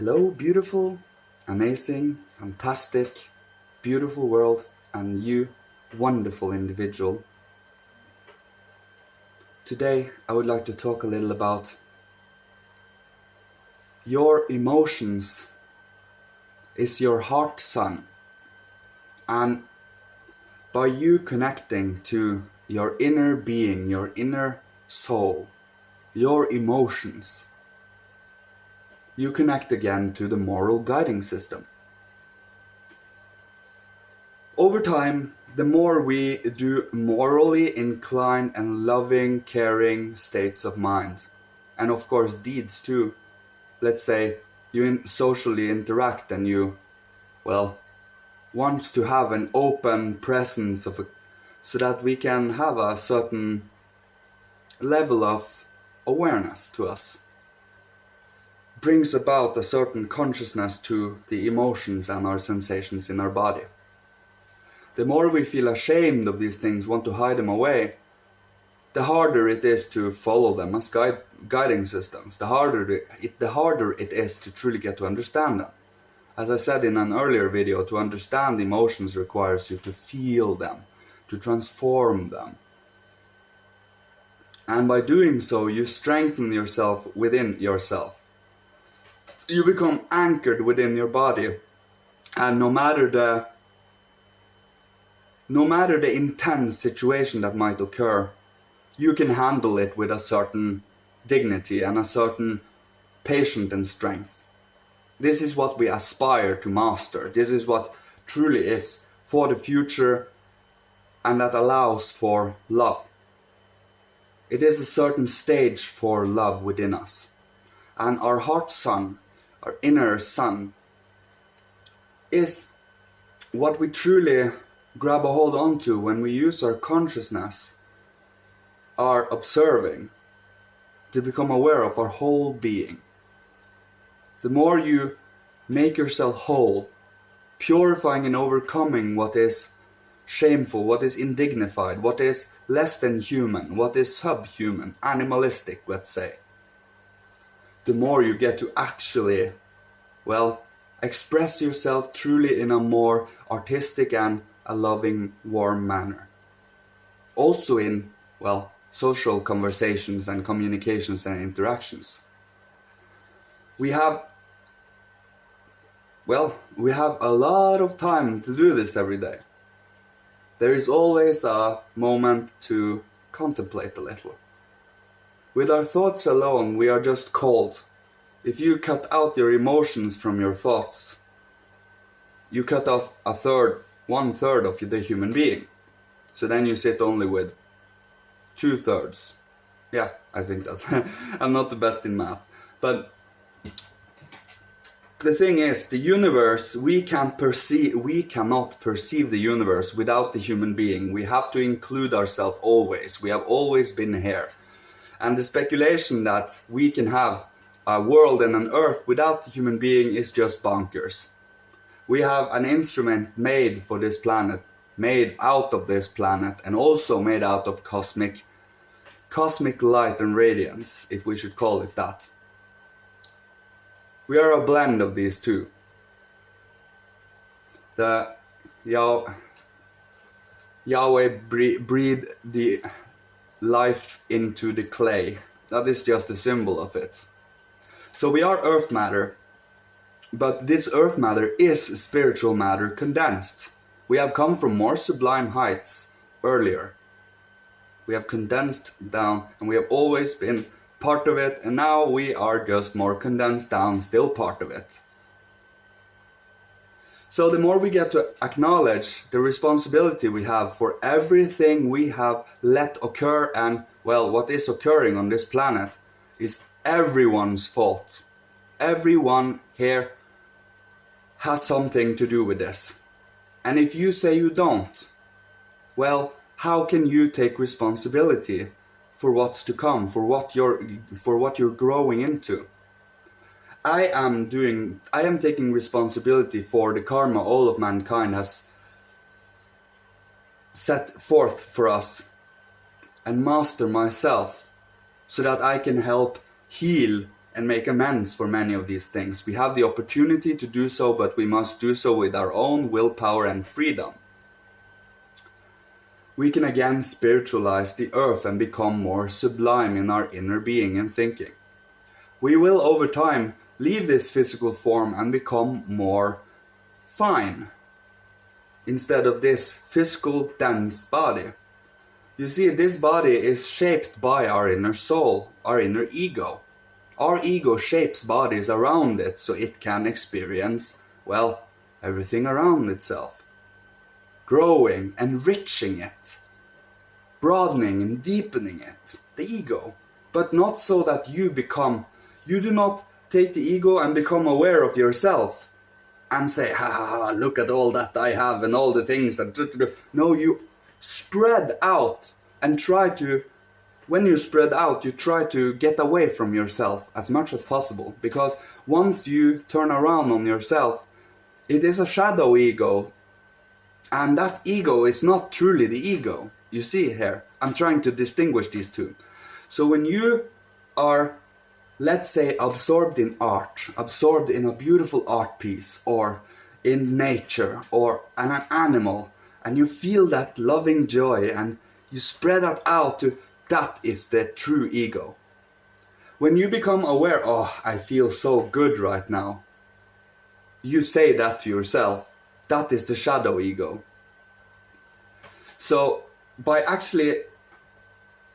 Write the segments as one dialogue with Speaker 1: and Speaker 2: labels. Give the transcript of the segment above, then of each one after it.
Speaker 1: Hello, beautiful, amazing, fantastic, beautiful world, and you, wonderful individual. Today, I would like to talk a little about your emotions is your heart sun. And by you connecting to your inner being, your inner soul, your emotions, you connect again to the moral guiding system. Over time, the more we do morally inclined and loving, caring states of mind, and of course deeds too. Let's say you socially interact and you, want to have an open presence so that we can have a certain level of awareness to us. Brings about a certain consciousness to the emotions and our sensations in our body. The more we feel ashamed of these things, want to hide them away, the harder it is to follow them as guiding systems. The harder it is to truly get to understand them. As I said in an earlier video, to understand emotions requires you to feel them, to transform them. And by doing so, you strengthen yourself within yourself. You become anchored within your body, and no matter the intense situation that might occur, you can handle it with a certain dignity and a certain patience and strength. This is what we aspire to master. This is what truly is for the future, and that allows for love. It is a certain stage for love within us. And our heart sun, our inner sun, is what we truly grab a hold onto when we use our consciousness, our observing, to become aware of our whole being. The more you make yourself whole, purifying and overcoming what is shameful, what is indignified, what is less than human, what is subhuman, animalistic, let's say, the more you get to actually, express yourself truly in a more artistic and a loving, warm manner. Also in, social conversations and communications and interactions. We have a lot of time to do this every day. There is always a moment to contemplate a little. With our thoughts alone, we are just cold. If you cut out your emotions from your thoughts, you cut off 1/3 of the human being. So then you sit only with 2/3. Yeah, I think that. I'm not the best in math. But the thing is, the universe, we cannot perceive the universe without the human being. We have to include ourselves always. We have always been here. And the speculation that we can have a world and an earth without the human being is just bonkers. We have an instrument made for this planet, made out of this planet, and also made out of cosmic light and radiance, if we should call it that. We are a blend of these two. The Yahweh breathed the life into the clay. That is just a symbol of it. So we are earth matter, but this earth matter is spiritual matter condensed. We have come from more sublime heights earlier. We have condensed down, and we have always been part of it, and now we are just more condensed down, still part of it. So the more we get to acknowledge the responsibility we have for everything we have let occur, and what is occurring on this planet is everyone's fault. Everyone here has something to do with this. And if you say you don't, how can you take responsibility for what's to come, for what you're growing into? I am taking responsibility for the karma all of mankind has set forth for us, and master myself so that I can help heal and make amends for many of these things. We have the opportunity to do so, but we must do so with our own willpower and freedom. We can again spiritualize the earth and become more sublime in our inner being and thinking. We will over time leave this physical form and become more fine instead of this physical dense body. You see, this body is shaped by our inner soul, our inner ego. Our ego shapes bodies around it so it can experience, well, everything around itself. Growing, enriching it, broadening and deepening it, the ego. But not so that you do not take the ego and become aware of yourself and say, ha, look at all that I have and all the things that... No, you spread out and when you spread out, you try to get away from yourself as much as possible. Because once you turn around on yourself, it is a shadow ego. And that ego is not truly the ego. You see here, I'm trying to distinguish these two. So when you are, let's say, absorbed in art, absorbed in a beautiful art piece, or in nature, or an animal, and you feel that loving joy, and you spread that out to, that is the true ego. When you become aware, oh, I feel so good right now, you say that to yourself, that is the shadow ego. So by actually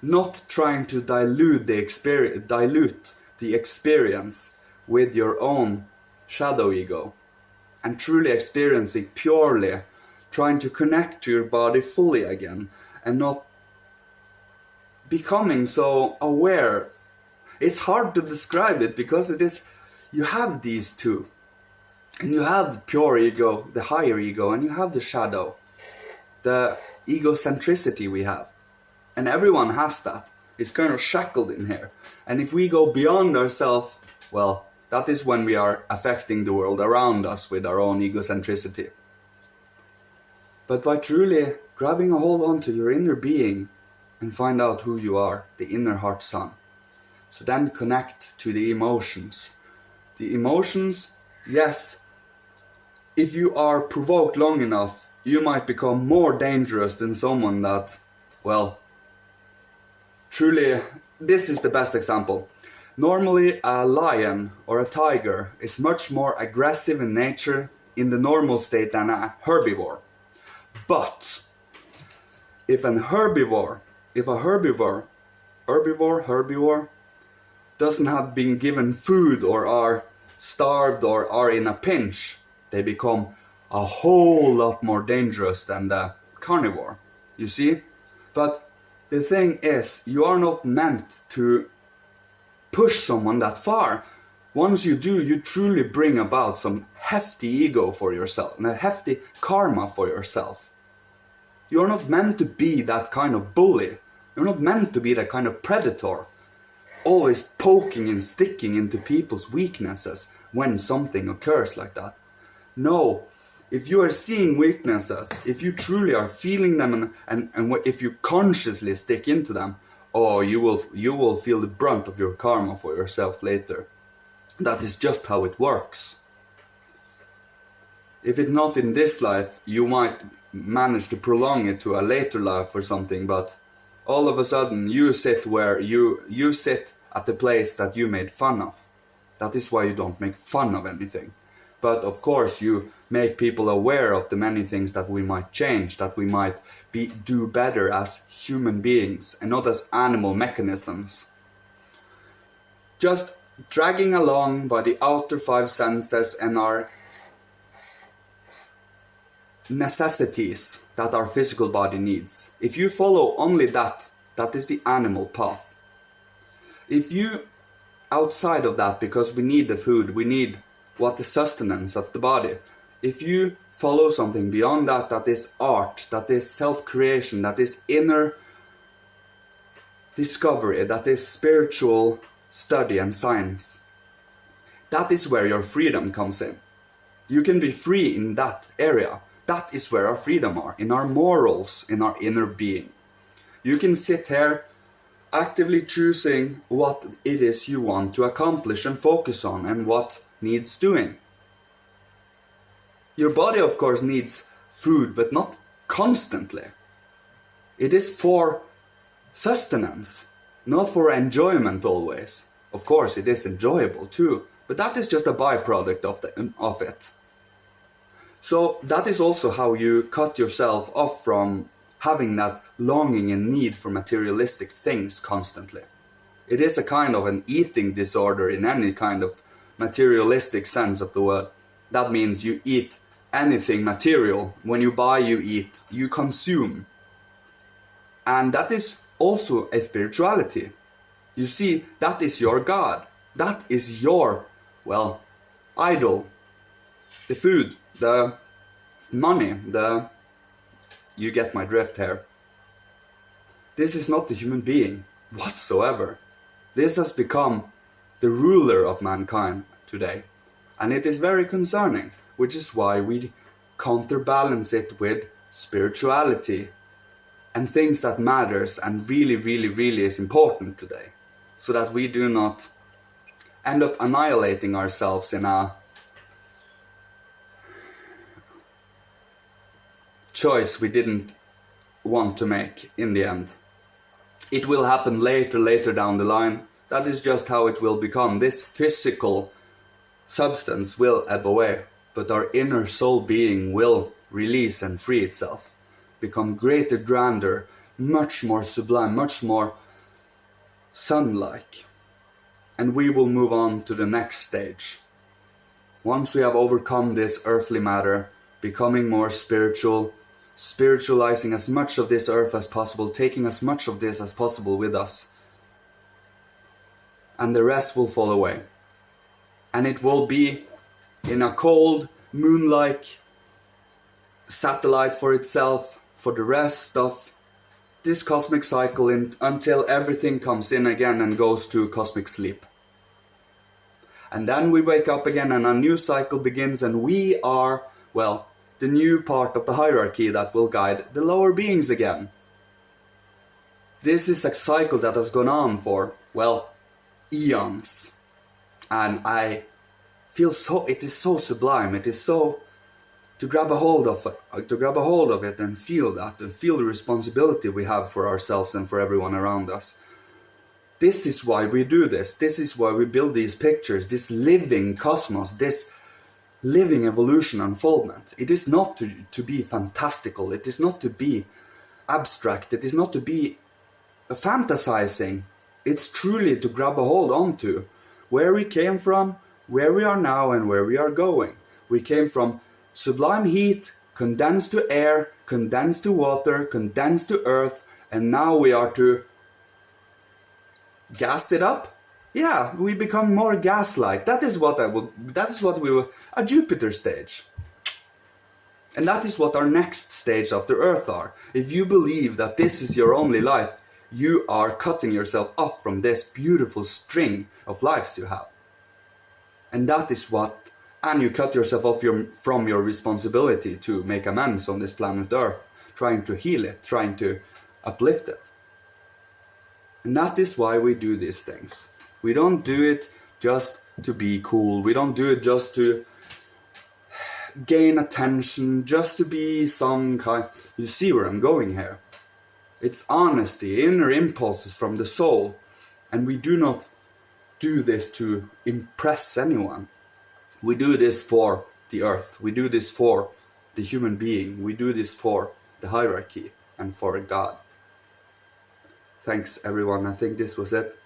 Speaker 1: not trying to dilute the experience with your own shadow ego, and truly experiencing purely, trying to connect to your body fully again, and not becoming so aware. It's hard to describe it because it is, you have these two, and you have the pure ego, the higher ego, and you have the shadow, the egocentricity we have. And everyone has that. It's kind of shackled in here. And if we go beyond ourselves, well, that is when we are affecting the world around us with our own egocentricity. But by truly grabbing a hold onto your inner being and find out who you are, the inner heart sun. So then connect to the emotions. The emotions, yes, if you are provoked long enough, you might become more dangerous than someone that, well, truly, this is the best example. Normally a lion or a tiger is much more aggressive in nature in the normal state than a herbivore. But if a herbivore doesn't have been given food or are starved or are in a pinch, they become a whole lot more dangerous than the carnivore, you see? But the thing is, you are not meant to push someone that far. Once you do, you truly bring about some hefty ego for yourself, and a hefty karma for yourself. You're not meant to be that kind of bully. You're not meant to be that kind of predator, always poking and sticking into people's weaknesses when something occurs like that. No, if you are seeing weaknesses, if you truly are feeling them and if you consciously stick into them, oh, you will feel the brunt of your karma for yourself later. That is just how it works. If it's not in this life, you might manage to prolong it to a later life or something, but all of a sudden you sit where you sit at the place that you made fun of. That is why you don't make fun of anything. But of course you make people aware of the many things that we might change, that we might do better as human beings and not as animal mechanisms. Just dragging along by the outer five senses and our necessities that our physical body needs. If you follow only that is the animal path. If you, outside of that, because we need the food, we need what the sustenance of the body. If you follow something beyond that, that is art, that is self-creation, that is inner discovery, that is spiritual study and science, that is where your freedom comes in. You can be free in that area. That is where our freedom are, in our morals, in our inner being. You can sit here. actively choosing what it is you want to accomplish and focus on and what needs doing. Your body, of course, needs food, but not constantly. It is for sustenance, not for enjoyment always. Of course, it is enjoyable too, but that is just a byproduct of it. So that is also how you cut yourself off from having that longing and need for materialistic things constantly. It is a kind of an eating disorder in any kind of materialistic sense of the word. That means you eat anything material. When you buy, you eat, you consume. And that is also a spirituality. You see, that is your God. That is your, well, idol. The food, the money, you get my drift here. This is not the human being whatsoever. This has become the ruler of mankind today. And it is very concerning, which is why we counterbalance it with spirituality and things that matters and really, really, really is important today. So that we do not end up annihilating ourselves in a choice we didn't want to make in the end. It will happen later down the line. That is just how it will become. This physical substance will ebb away, but our inner soul being will release and free itself, become greater, grander, much more sublime, much more sun-like. And we will move on to the next stage. Once we have overcome this earthly matter, becoming more spiritual, spiritualizing as much of this earth as possible, taking as much of this as possible with us, and the rest will fall away. And it will be in a cold, moon-like satellite for itself for the rest of this cosmic cycle until everything comes in again and goes to cosmic sleep. And then we wake up again and a new cycle begins, and we are, well, the new part of the hierarchy that will guide the lower beings again. This is a cycle that has gone on for, well, eons. And I feel it is so sublime, it is so, to grab a hold of it and feel that, and feel the responsibility we have for ourselves and for everyone around us. This is why we do this. This is why we build these pictures, this living cosmos, this living evolution unfoldment. It is not to be fantastical, it is not to be abstract, it is not to be fantasizing. It's truly to grab a hold onto where we came from, where we are now, and where we are going. We came from sublime heat, condensed to air, condensed to water, condensed to earth, and now we are to gas it up. Yeah, we become more gas-like. That is what we will, a Jupiter stage. And that is what our next stage after Earth are. If you believe that this is your only life, you are cutting yourself off from this beautiful string of lives you have. And that is what, and you cut yourself off from your responsibility to make amends on this planet Earth, trying to heal it, trying to uplift it. And that is why we do these things. We don't do it just to be cool. We don't do it just to gain attention, just to be some kind... You see where I'm going here. It's honesty, inner impulses from the soul. And we do not do this to impress anyone. We do this for the earth. We do this for the human being. We do this for the hierarchy and for God. Thanks everyone. I think this was it.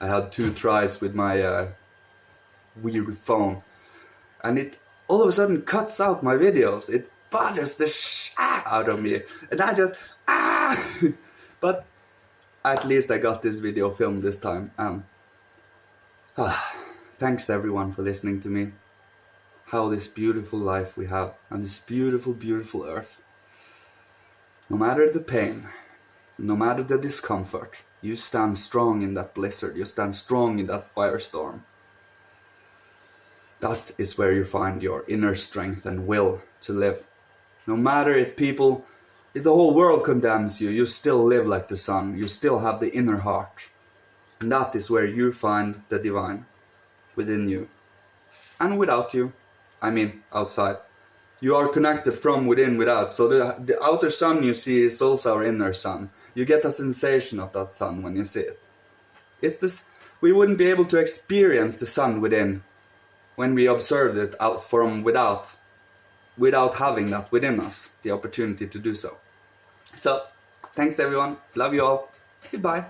Speaker 1: I had 2 tries with my weird phone, and it all of a sudden cuts out my videos. It bothers the shit out of me, and I just but at least I got this video filmed this time. Thanks everyone for listening to me. How this beautiful life we have on this beautiful, beautiful earth. No matter the pain, no matter the discomfort, you stand strong in that blizzard, you stand strong in that firestorm. That is where you find your inner strength and will to live. No matter if people If the whole world condemns you, you still live like the sun. You still have the inner heart. And that is where you find the divine within you. And without you. I mean, outside. You are connected from within, without. So the outer sun you see is also our inner sun. You get a sensation of that sun when you see it. It's this. We wouldn't be able to experience the sun within when we observed it out from without having that within us, the opportunity to do so. So, thanks everyone. Love you all. Goodbye.